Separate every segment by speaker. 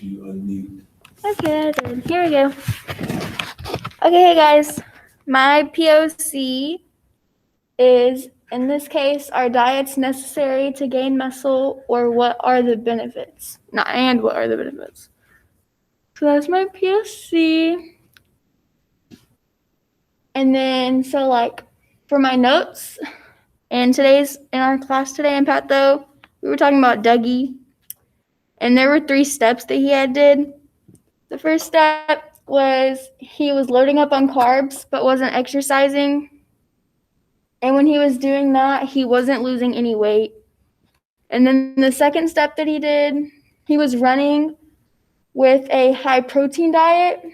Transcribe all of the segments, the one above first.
Speaker 1: You unmute.
Speaker 2: Okay, I did. Here we go. Okay, hey guys. My POC is, in this case, are diets necessary to gain muscle, or what are the benefits? Not and what are the benefits? So that's my POC. And then, so like, for my notes, in our class today in Patho, we were talking about Dougie, and there were 3 steps that he had did. The first step was he was loading up on carbs but wasn't exercising. And when he was doing that, he wasn't losing any weight. And then the second step that he did, he was running with a high protein diet.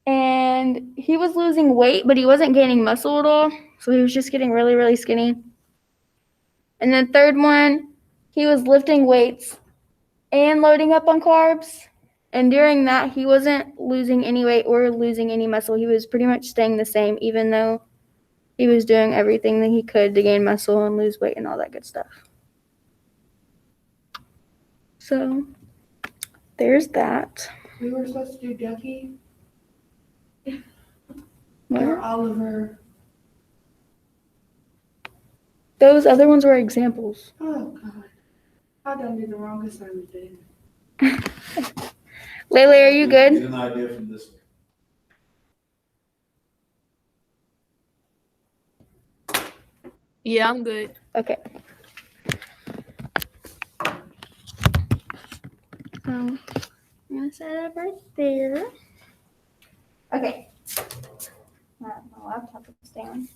Speaker 2: And he was losing weight, but he wasn't gaining muscle at all. So he was just getting really, really skinny. And then third one, he was lifting weights and loading up on carbs. And during that, he wasn't losing any weight or losing any muscle. He was pretty much staying the same, even though he was doing everything that he could to gain muscle and lose weight and all that good stuff. So there's that.
Speaker 3: We were supposed to do Ducky
Speaker 2: What?
Speaker 3: or Oliver.
Speaker 2: Those other ones were examples.
Speaker 3: Oh, God. I done did the wrong assignment then.
Speaker 2: Lele, are you
Speaker 1: Get
Speaker 2: good?
Speaker 1: an idea from this one.
Speaker 4: Yeah, I'm good.
Speaker 2: Okay. I'm gonna set it up right there. Okay. My laptop is down.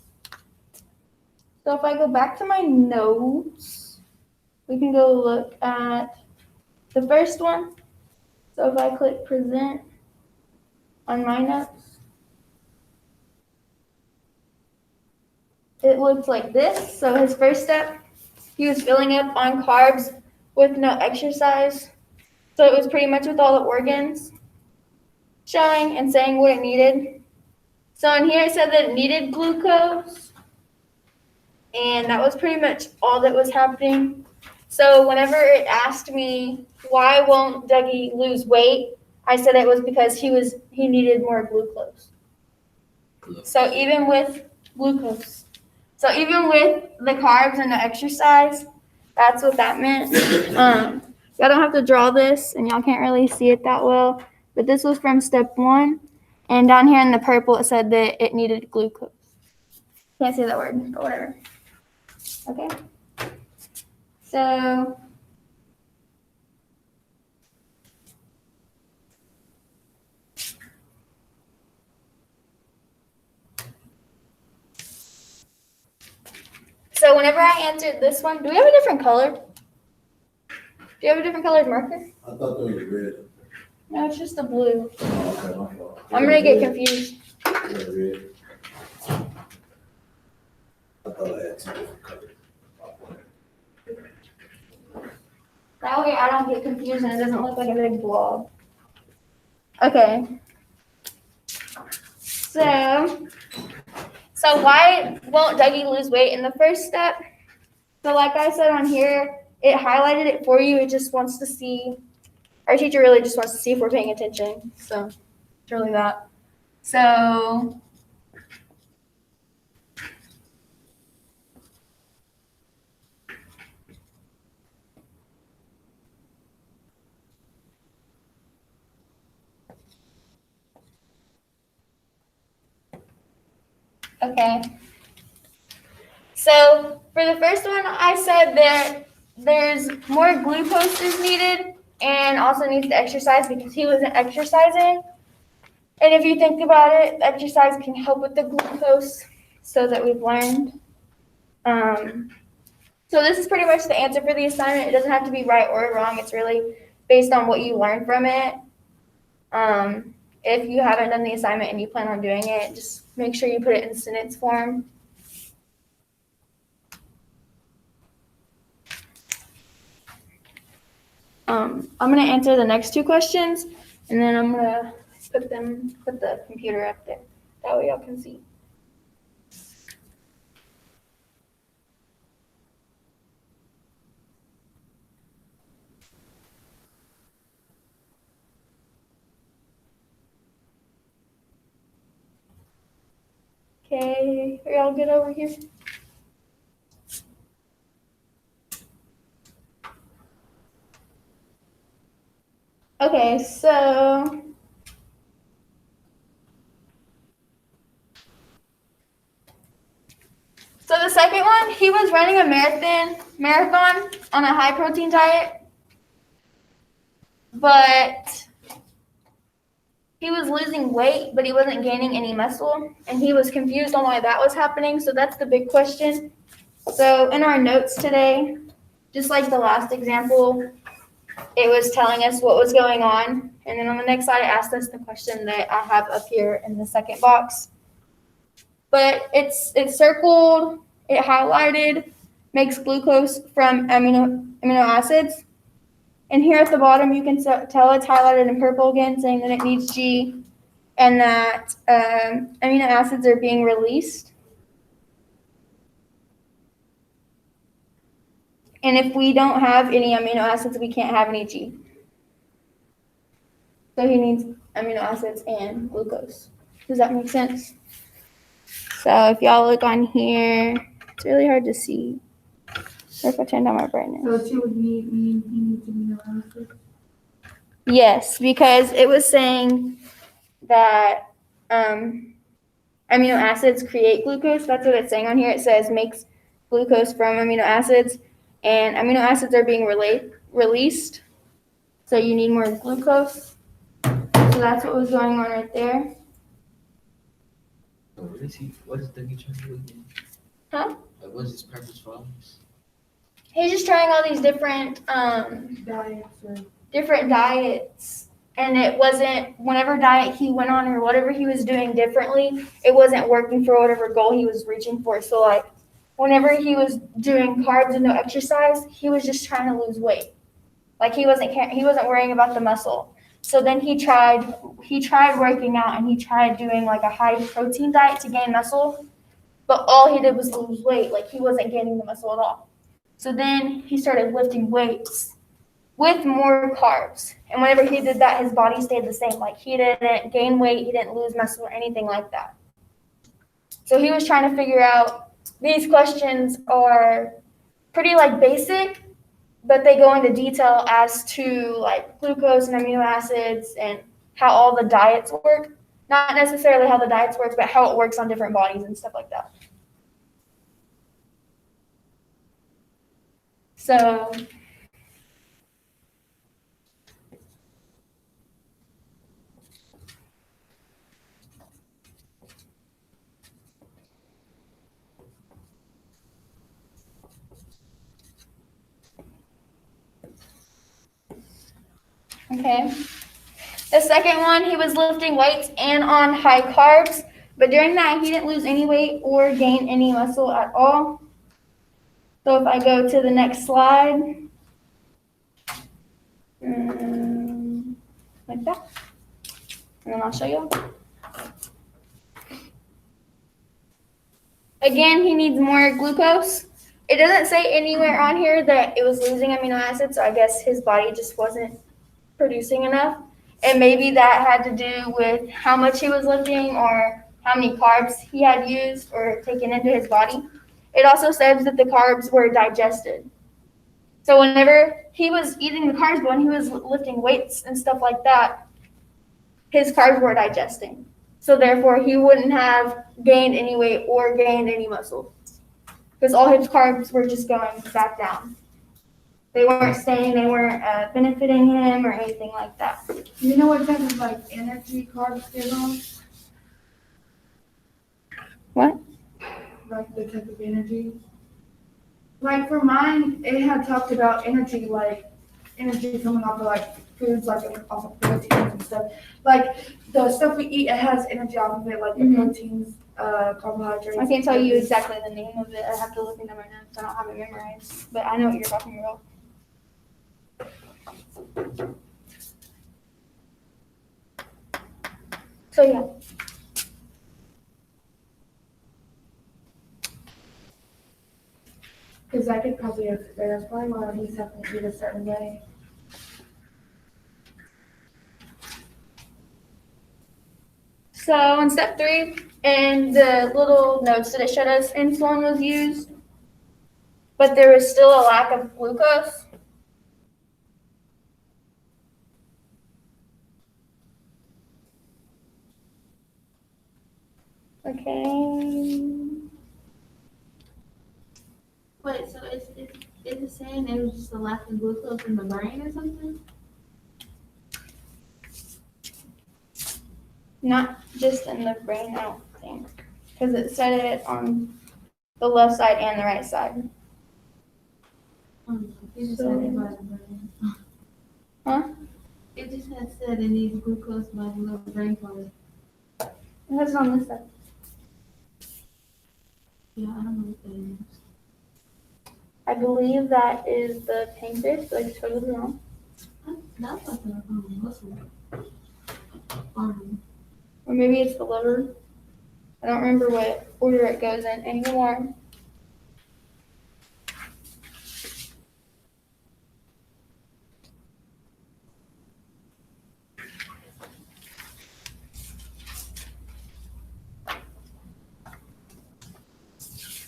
Speaker 2: So if I go back to my notes, we can go look at the first one. So if I click present on my notes, it looks like this. So his first step, he was filling up on carbs with no exercise. So it was pretty much with all the organs showing and saying what it needed. So in here it said that it needed glucose, and that was pretty much all that was happening. So whenever it asked me why won't Dougie lose weight, I said it was because he needed more glucose. So even with glucose, so even with the carbs and the exercise, that's what that meant. Y'all don't have to draw this, and y'all can't really see it that well, but this was from step 1, and down here in the purple it said that it needed glucose. Can't say that word, but whatever. Okay. So whenever I answered this one, do we have a different color? Do you have a different colored marker?
Speaker 1: I thought there was red.
Speaker 2: No, it's just the blue.
Speaker 1: Oh, okay, my fault.
Speaker 2: I'm gonna get confused.
Speaker 1: Red. I thought I had 2 different colors.
Speaker 2: That way I don't get confused and it doesn't look like a big blob. Okay. So why won't Dougie lose weight in the first step? So like I said on here, it highlighted it for you. It just wants to see, our teacher really just wants to see if we're paying attention. So it's really that. So okay. So for the first one, I said there's more glucose is needed and also needs to exercise because he wasn't exercising. And if you think about it, exercise can help with the glucose, so that we've learned. So this is pretty much the answer for the assignment. It doesn't have to be right or wrong. It's really based on what you learn from it. If you haven't done the assignment and you plan on doing it, just make sure you put it in sentence form. I'm going to answer the next 2 questions, and then I'm going to put the computer up there. That way y'all can see. Okay, are y'all good over here? Okay, so the second one, he was running a marathon on a high protein diet, but he was losing weight, but he wasn't gaining any muscle, and he was confused on why that was happening. So that's the big question. So in our notes today, just like the last example, it was telling us what was going on. And then on the next slide, it asked us the question that I have up here in the second box. But it's circled, it highlighted, makes glucose from amino acids. And here at the bottom, you can tell it's highlighted in purple again, saying that it needs G and that amino acids are being released. And if we don't have any amino acids, we can't have any G. So he needs amino acids and glucose. Does that make sense? So if y'all look on here, it's really hard to see. Or if I turn down my brightness.
Speaker 3: So she would need he needs amino acids.
Speaker 2: Yes, because it was saying that amino acids create glucose. That's what it's saying on here. It says makes glucose from amino acids, and amino acids are being released. So you need more glucose. So that's what was going on right there.
Speaker 5: What is the he trying to do again?
Speaker 2: Huh?
Speaker 5: Like, what is his purpose for all this?
Speaker 2: He's just trying all these different diets, and it wasn't, whenever diet he went on or whatever he was doing differently, it wasn't working for whatever goal he was reaching for. So like whenever he was doing carbs and no exercise, he was just trying to lose weight. Like he wasn't worrying about the muscle. So then he tried working out, and he tried doing like a high protein diet to gain muscle, but all he did was lose weight. Like he wasn't gaining the muscle at all. So then he started lifting weights with more carbs. And whenever he did that, his body stayed the same. Like he didn't gain weight, he didn't lose muscle or anything like that. So he was trying to figure out, these questions are pretty like basic, but they go into detail as to like glucose and amino acids and how all the diets work. Not necessarily how the diets work, but how it works on different bodies and stuff like that. So okay. The second one, he was lifting weights and on high carbs, but during that, he didn't lose any weight or gain any muscle at all. So if I go to the next slide, like that, and then I'll show you. Again, he needs more glucose. It doesn't say anywhere on here that it was losing amino acids, so I guess his body just wasn't producing enough. And maybe that had to do with how much he was lifting or how many carbs he had used or taken into his body. It also says that the carbs were digested. So whenever he was eating the carbs, but when he was lifting weights and stuff like that, his carbs were digesting. So therefore, he wouldn't have gained any weight or gained any muscle because all his carbs were just going back down. They weren't staying, they weren't benefiting him or anything like that.
Speaker 3: You know what type of like energy carbs they're on?
Speaker 2: What?
Speaker 3: Like the type of energy? Like for mine, it had talked about energy, like energy coming off of like foods, like off of proteins and stuff. Like the stuff we eat, it has energy off of it, like the proteins, carbohydrates.
Speaker 2: I can't tell you exactly the name of it. I have to look into my notes. I don't have it memorized, but I know what you're talking about. So yeah.
Speaker 3: Because I could probably explain. That's probably why he's having to eat a certain way.
Speaker 2: So in step 3, in the little notes that it showed us, insulin was used, but there was still a lack of glucose. Okay.
Speaker 6: Wait, so is it saying there was just a lack of glucose in the brain or something?
Speaker 2: Not just in the brain, I don't think. Because it said it on the left side and the right side.
Speaker 6: It just said it by the brain.
Speaker 2: Huh?
Speaker 6: It just had said it needs glucose by the little brain part.
Speaker 2: It has it on this side.
Speaker 6: Yeah, I don't know what that is.
Speaker 2: I believe that is the pancreas, but I just totally wrong.
Speaker 6: That's like a muscle.
Speaker 2: Or maybe it's the liver. I don't remember what order it goes in anymore.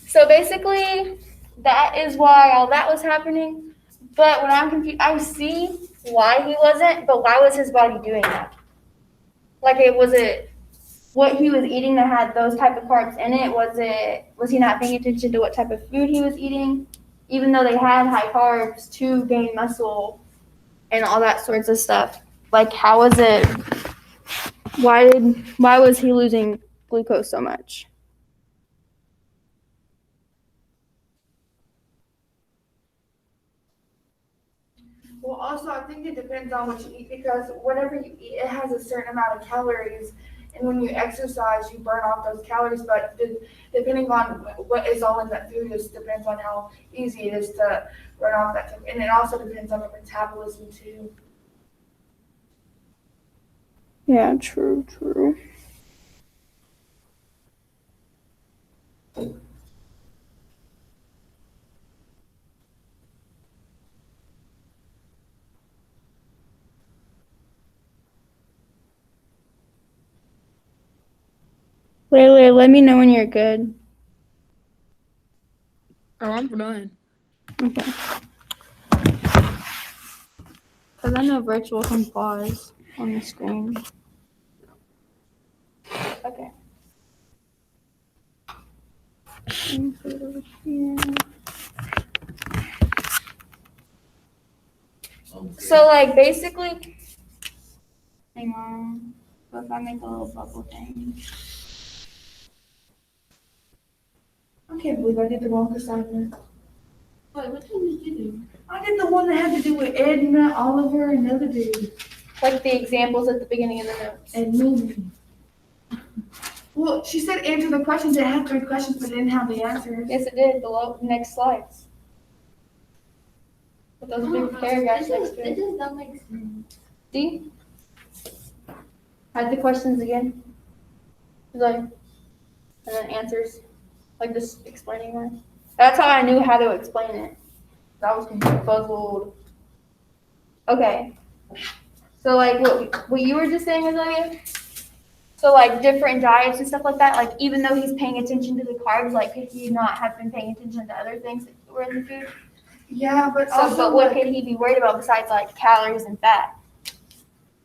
Speaker 2: So basically, that is why all that was happening. But when I'm confused, I see why he wasn't, but why was his body doing that? Like, was it what he was eating that had those type of carbs in it? Was he not paying attention to what type of food he was eating? Even though they had high carbs to gain muscle and all that sorts of stuff. Like, how was it? Why was he losing glucose so much?
Speaker 3: Well, also, I think it depends on what you eat because whatever you eat, it has a certain amount of calories. And when you exercise, you burn off those calories. But depending on what is all in that food, just depends on how easy it is to burn off that. And it also depends on your metabolism, too.
Speaker 2: Yeah, true. Wait, let me know when you're good.
Speaker 4: Oh, I'm done.
Speaker 2: Okay. Because I know virtual can pause on the screen. Okay. Let me put it over here. So, like, basically, hang on. So if I make a little bubble thing.
Speaker 3: I can't believe I did the wrong assignment.
Speaker 6: Wait, which one did you do?
Speaker 3: I did the one that had to do with Edna, Oliver, and the other dude.
Speaker 2: Like the examples at the beginning of the notes.
Speaker 3: And Mooney. Well, she said answer the questions. It had 3 questions, but it didn't have the answers.
Speaker 2: Yes, it did. Below, next slides. With those big paragraphs next to
Speaker 6: It
Speaker 2: it.
Speaker 6: just don't make sense.
Speaker 2: See? Hide the questions again. Like, and then answers. Like just explaining them. That's how I knew how to explain it. I was confuzzled. Okay. So like what you were just saying, Azalea? So like different diets and stuff like that, like even though he's paying attention to the carbs, like could he not have been paying attention to other things that were in the food?
Speaker 3: Yeah, but
Speaker 2: So,
Speaker 3: also,
Speaker 2: but what
Speaker 3: like,
Speaker 2: could he be worried about besides like calories and fat?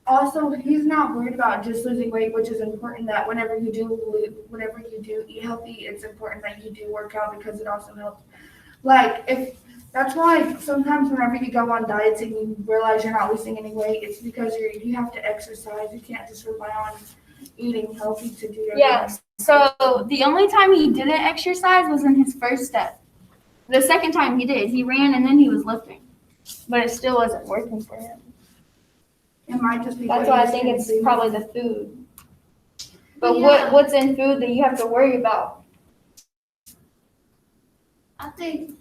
Speaker 3: also, he's not worried about just losing weight, which is important that whenever you do eat healthy, it's important that you do work out because it also helps. Like, that's why sometimes whenever you go on diets and you realize you're not losing any weight, it's because you have to exercise. You can't just rely on eating healthy to do your
Speaker 2: Yeah. So the only time he didn't exercise was in his first step. The second time he did, he ran and then he was lifting, but it still wasn't working for him.
Speaker 3: It might just be.
Speaker 2: That's
Speaker 3: what
Speaker 2: why I
Speaker 3: he's
Speaker 2: think it's
Speaker 3: consuming.
Speaker 2: probably the food. But
Speaker 6: Yeah.
Speaker 2: what's in food that you have to worry about
Speaker 6: I think,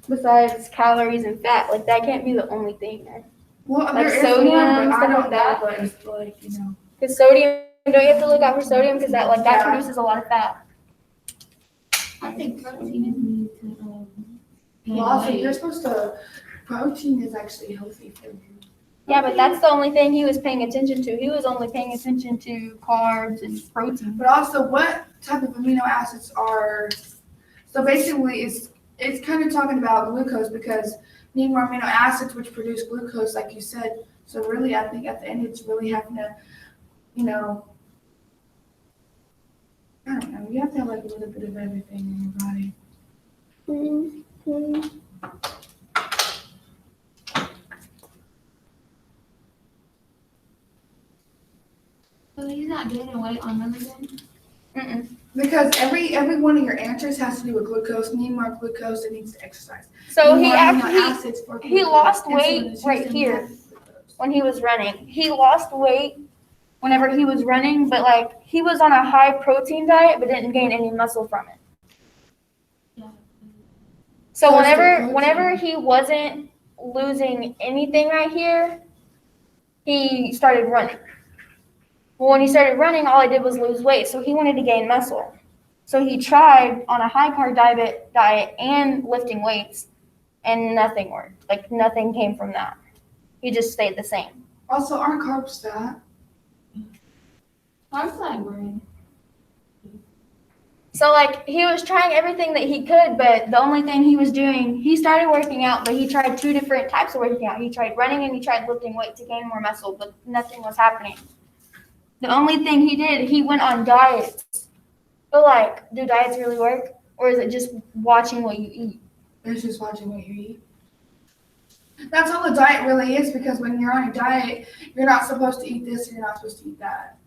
Speaker 2: besides calories and fat? Like that can't be the only thing, right?
Speaker 3: Well,
Speaker 2: like
Speaker 3: there is
Speaker 2: sodium,
Speaker 3: one, but I
Speaker 2: stuff
Speaker 3: don't
Speaker 2: like
Speaker 3: know,
Speaker 2: that?
Speaker 3: but it's like, you know.
Speaker 2: Because sodium, don't you have to look out for sodium because that
Speaker 3: Yeah.
Speaker 2: produces a lot of fat.
Speaker 6: I think protein is needed to, gain
Speaker 3: Well, also,
Speaker 6: weight.
Speaker 3: you're supposed to, protein is actually healthy for you.
Speaker 2: Yeah, but that's the only thing he was paying attention to. He was only paying attention to carbs and protein.
Speaker 3: But also, what type of amino acids are, so basically it's kind of talking about glucose because need more amino acids which produce glucose, like you said. So really, I think at the end, it's really having to, you know, I don't know, you have to have like a little bit of everything in your body.
Speaker 6: So he's not gaining weight on them again?
Speaker 2: Mm-mm.
Speaker 3: Because every one of your answers has to do with glucose. Need more glucose, it needs to exercise.
Speaker 2: So
Speaker 3: Need
Speaker 2: he
Speaker 3: more amino
Speaker 2: actually,
Speaker 3: acids for
Speaker 2: he
Speaker 3: glucose.
Speaker 2: lost
Speaker 3: Insulin
Speaker 2: weight
Speaker 3: is used
Speaker 2: right
Speaker 3: in
Speaker 2: here.
Speaker 3: glucose.
Speaker 2: when he was running. He lost weight whenever he was running, but like he was on a high protein diet but didn't gain any muscle from it.
Speaker 6: Yeah.
Speaker 2: So
Speaker 3: Close to
Speaker 2: whenever
Speaker 3: protein.
Speaker 2: he wasn't losing anything right here, he started running. Well, when he started running, all I did was lose weight, so he wanted to gain muscle. So he tried on a high carb diet and lifting weights, and nothing worked. Like nothing came from that. He just stayed the same.
Speaker 3: Also, aren't carbs fat?
Speaker 6: Carbs like bread.
Speaker 2: So like he was trying everything that he could, but the only thing he was doing, he started working out, but he tried two different types of working out. He tried running and he tried lifting weight to gain more muscle, but nothing was happening. The only thing he did, he went on diets. But like, do diets really work? Or is it just watching what you eat?
Speaker 3: It's just watching what you eat. That's all a diet really is, because when you're on a diet, you're not supposed to eat this, you're not supposed to eat that.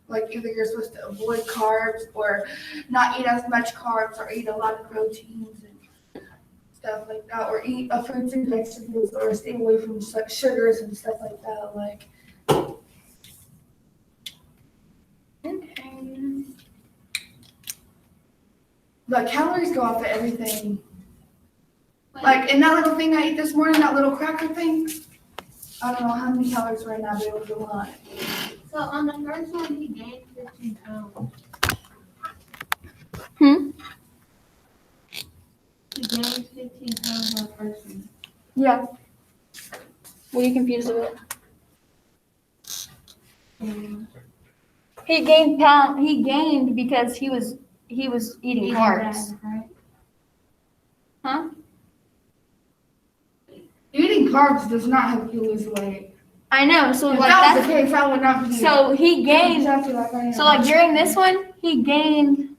Speaker 3: Like either you're supposed to avoid carbs or not eat as much carbs or eat a lot of proteins and stuff like that, or eat fruits and vegetables or stay away from sugars and stuff like that. Like,
Speaker 2: Okay.
Speaker 3: but calories go off of everything.
Speaker 6: Wait,
Speaker 3: Like in that little thing I ate this morning, that little cracker thing, I don't know how many calories right now, but it was a lot.
Speaker 6: so on the first one, he gained 15 pounds. He gained 15 pounds on the first one.
Speaker 2: Yeah. Were you confused with it? He gained because he was eating
Speaker 6: Eating
Speaker 2: carbs.
Speaker 6: bread, right?
Speaker 2: Huh?
Speaker 3: Eating carbs does not help you lose weight.
Speaker 2: I know. So
Speaker 3: If
Speaker 2: like
Speaker 3: that was
Speaker 2: that's
Speaker 3: the case, I would not be.
Speaker 2: so he gained.
Speaker 3: Exactly like I am.
Speaker 2: So like during this one, he gained.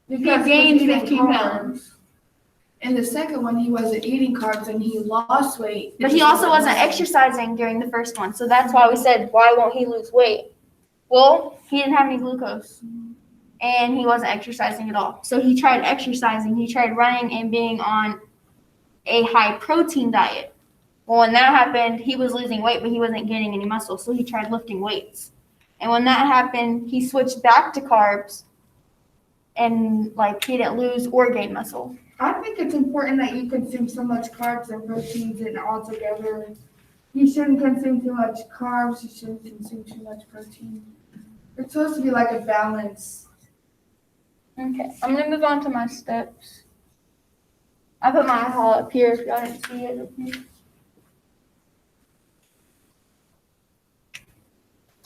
Speaker 3: Because
Speaker 2: gained
Speaker 3: he was eating
Speaker 2: 15
Speaker 3: carbs.
Speaker 2: pounds.
Speaker 3: In the second one, he wasn't eating carbs and he lost weight.
Speaker 2: But he also wasn't exercising during the first one, so that's why we said, why won't he lose weight? Well, he didn't have any glucose, and he wasn't exercising at all. So he tried exercising, he tried running and being on a high protein diet. Well, when that happened, he was losing weight, but he wasn't gaining any muscle, so he tried lifting weights. And when that happened, he switched back to carbs, and like he didn't lose or gain muscle.
Speaker 3: I think it's important that you consume so much carbs and proteins and all together. You shouldn't consume too much carbs. You shouldn't consume too much protein. It's supposed to be like a balance.
Speaker 2: Okay, I'm gonna move on to my steps. I put my haul up here if y'all didn't see it.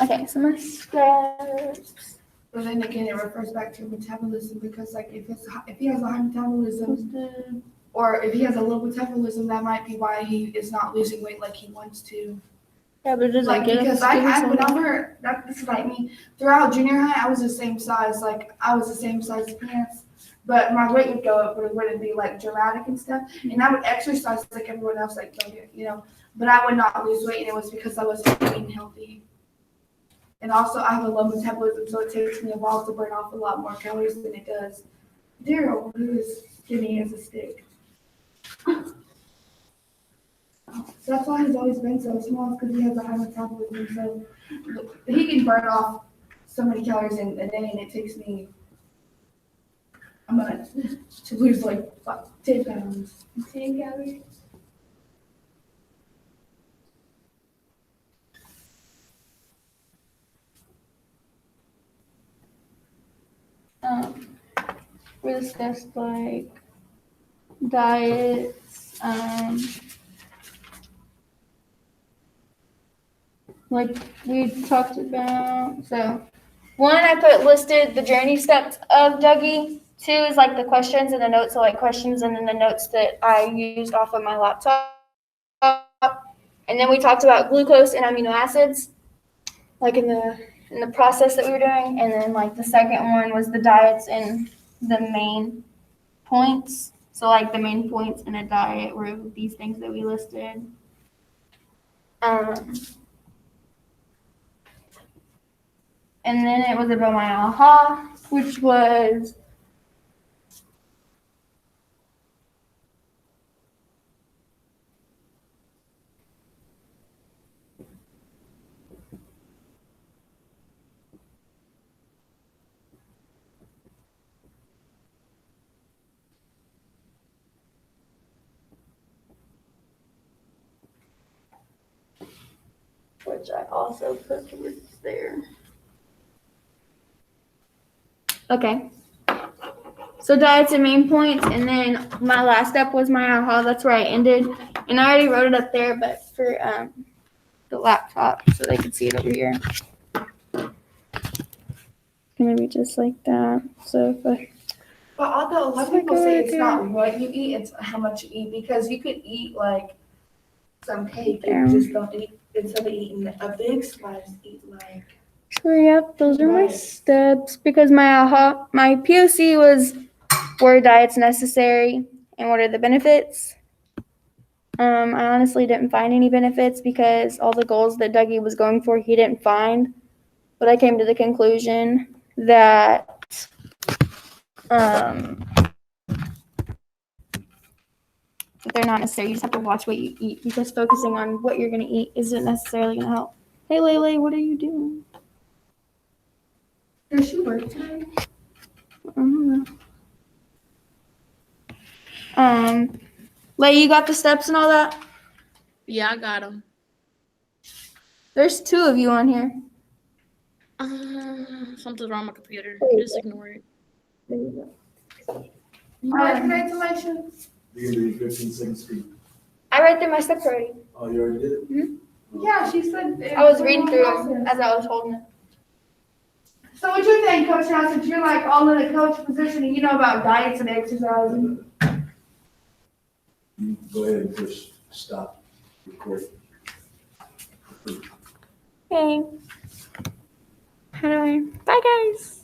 Speaker 2: Okay, so my steps.
Speaker 3: But then again, it refers back to metabolism, because like if he has a high metabolism, or if he has a low metabolism, that might be why he is not losing weight like he wants to.
Speaker 2: Yeah, but it doesn't
Speaker 3: Like,
Speaker 2: get
Speaker 3: because
Speaker 2: us.
Speaker 3: whenever, this is like me, throughout junior high, I was the same size, like, I was the same size as pants, but my weight would go up, but it wouldn't be, like, dramatic and stuff, and I would exercise like everyone else, like, but I would not lose weight, and it was because I wasn't eating healthy. And also, I have a low metabolism, so it takes me a while to burn off a lot more calories than it does Daryl, who is skinny as a stick. So that's why he's always been so small, because he has a high metabolism. So he can burn off so many calories in a day, and it takes me a month to lose like 10 pounds. 10 calories.
Speaker 2: We discussed like diets, like we talked about. So, one, I put listed the journey steps of Dougie. Two is like the questions and the notes, so like questions and then the notes that I used off of my laptop. And then we talked about glucose and amino acids, like in the process that we were doing. And then like the second one was the diets and the main points. So like the main points in a diet were these things that we listed. And then it was about my aha, which was which I also put towards there. Okay. So diets and main points, and then my last step was my aha. That's where I ended, and I already wrote it up there, but for the laptop, so they could see it over here. Maybe just like that. So if I,
Speaker 3: But although a lot of
Speaker 2: So
Speaker 3: people say
Speaker 2: good,
Speaker 3: it's
Speaker 2: yeah.
Speaker 3: not what you eat, it's how much you eat, because you could eat like some cake
Speaker 2: There.
Speaker 3: and just don't eat, instead of eating a big slice, eat like.
Speaker 2: so yep, those are my
Speaker 3: Right.
Speaker 2: steps because my aha, my POC was were diets necessary and what are the benefits. I honestly didn't find any benefits because all the goals that Dougie was going for, he didn't find. But I came to the conclusion that they're not necessary. You just have to watch what you eat because focusing on what you're going to eat isn't necessarily going to help. Hey, Lele, what are you doing?
Speaker 3: Does she work today?
Speaker 2: I don't know. Lay, you got the steps and all that?
Speaker 4: Yeah, I got them.
Speaker 2: There's two of you on here.
Speaker 4: Something's wrong with my computer.
Speaker 2: There you
Speaker 4: Just ignore it.
Speaker 2: There you go.
Speaker 3: Congratulations.
Speaker 1: You can do 15 second speed.
Speaker 2: I read through my steps already.
Speaker 1: Oh, you already did it?
Speaker 3: Yeah, she said. it
Speaker 2: I was
Speaker 3: a
Speaker 2: reading
Speaker 3: long
Speaker 2: through them
Speaker 3: process.
Speaker 2: as I was holding it.
Speaker 3: So what you think, Coach, now since you're like all in the coach position and you know about diets and exercising?
Speaker 1: You go ahead and push stop recording.
Speaker 2: Okay. How do I? Bye, guys.